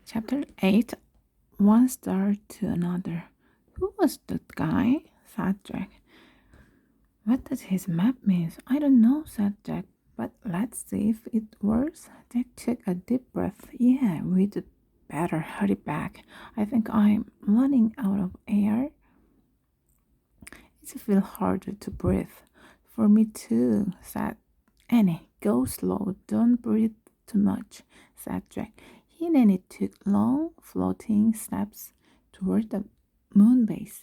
Chapter 8 One Star to Another. Who was that guy? Said Jack. What does his map mean? I don't know, said Jack. But let's see if it works. Jack took a deep breath. Yeah, we'd better hurry back. I think I'm running out of air. It feels harder to breathe. For me too, said Annie. Go slow, don't breathe too much, said Jack. He and Annie took long, floating steps toward the moon base.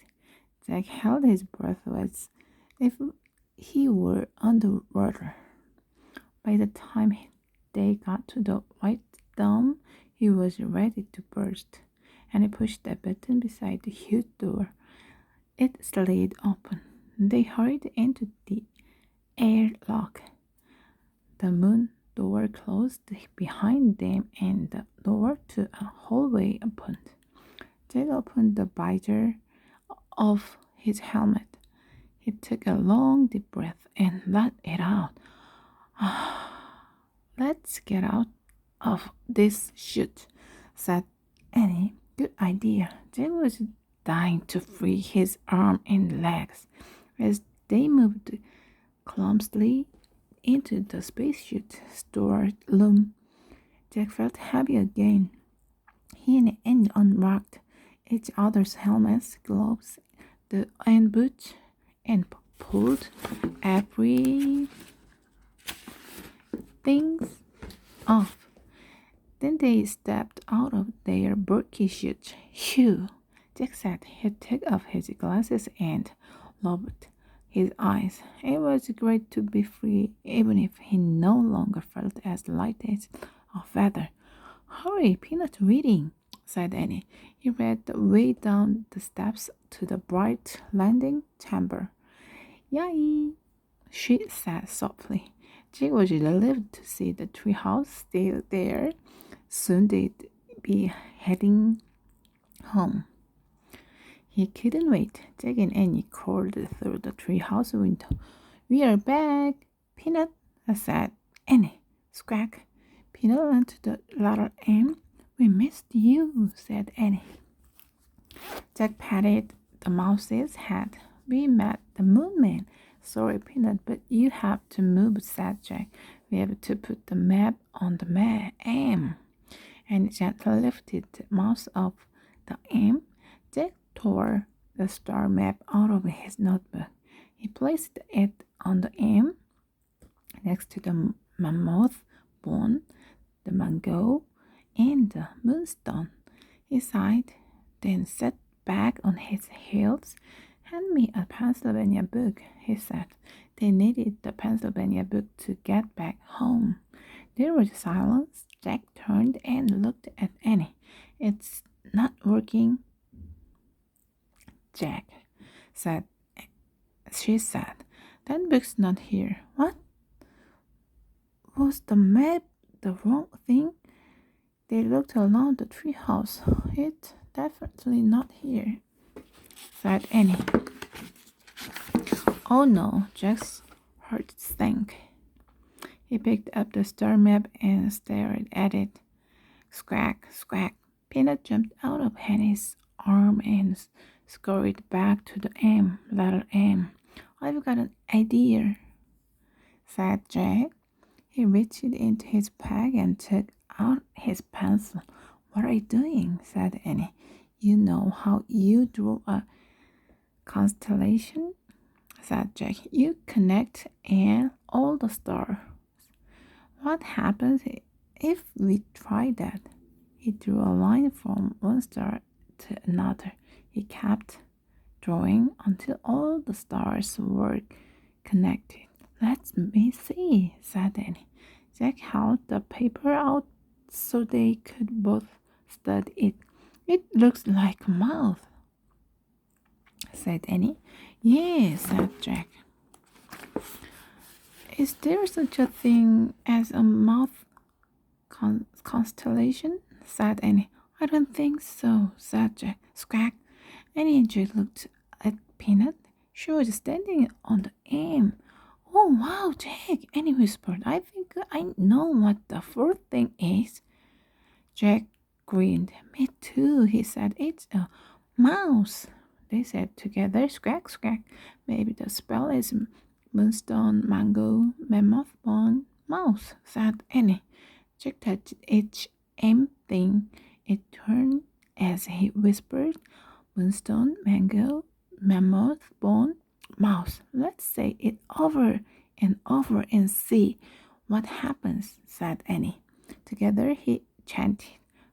Jack held his breath as if he were underwater. By the time they got to the white dome, he was ready to burst, and he pushed the button beside the huge door. It slid open. They hurried into the airlock. The moon door closed behind them and the door to a hallway opened. Jack opened the visor of his helmet. He took a long deep breath and let it out. Let's get out of this chute, said Annie. Good idea. Jack was dying to free his arm and legs. As they moved clumsily into the spacesuit storeroom, Jack felt heavy again. He and Annie unlocked each other's helmets, gloves, and boots, and pulled everything off. Then they stepped out of their bulky suits. Phew, Jack said. He took off his glasses and rubbed his eyes. It was great to be free, even if he no longer felt as light as a feather. Hurry, Peanut reading, said Annie. He read the way down the steps to the bright landing chamber. Yay, she said softly. Jack was relieved to see the treehouse still there. Soon they'd be heading home. He couldn't wait. Jack and Annie crawled through the treehouse window. We are back, Peanut, said Annie. Squawk. Peanut went to the letter M. We missed you, said Annie. Jack patted the mouse's head. We met the moon man. Sorry, Peanut, but you have to move, said Jack. We have to put the map on the M. And Jack lifted the mouse off the M. Jack tore the star map out of his notebook. He placed it on the M next to the mammoth bone, the mango, and the moonstone. He sighed, then sat back on his heels. Hand me a Pennsylvania book, he said. They needed the Pennsylvania book to get back home. There was silence. Jack turned and looked at Annie. It's not working, Jack, she said. That book's not here. What? Was the map the wrong thing? They looked around the treehouse. It's definitely not here, said Annie. Oh no, Jack's heart sank. He picked up the star map and stared at it. Squawk, squawk. Peanut jumped out of Annie's arm and scurried back to the letter M. I've got an idea, said Jack. He reached into his bag and took out his pencil. What are you doing? Said Annie. You know how you draw a constellation? Said Jack. You connect and all the stars. What happens if we try that? He drew a line from one star to another. He kept drawing until all the stars were connected. Let me see, said Annie. Jack held the paper out so they could both study it. It looks like a mouth, said Annie. Yes, said Jack. Is there such a thing as a mouth constellation? Said Annie. I don't think so, said Jack. Squawk. Annie and Jack looked at Peanut. She was standing on the M. Oh, wow, Jack, Annie whispered. I think I know what the fourth thing is. Jack grinned. Me too, he said. It's a mouse. They said together, squawk, squawk. Maybe the spell is moonstone, mango, mammoth bone, mouse, said Annie. Jack touched each thing. It turned as he whispered, moonstone, mango, mammoth bone, mouse. Let's say it over and see what happens, said Annie. Together he chanted,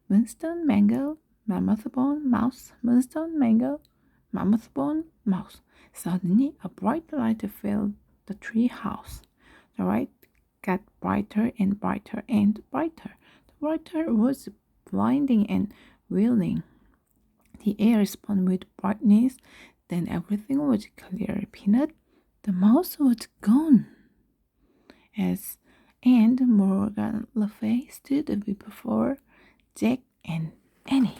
moonstone, mango, mammoth bone, mouse, moonstone, mango, mammoth bone, mouse. Suddenly a bright light filled the tree house. The light got brighter and brighter and brighter. The brighter was blinding and whirling. The air spun with brightness. Then everything was clear. Peanut, the mouse was gone. As and Morgan Le Fay stood before Jack and Annie.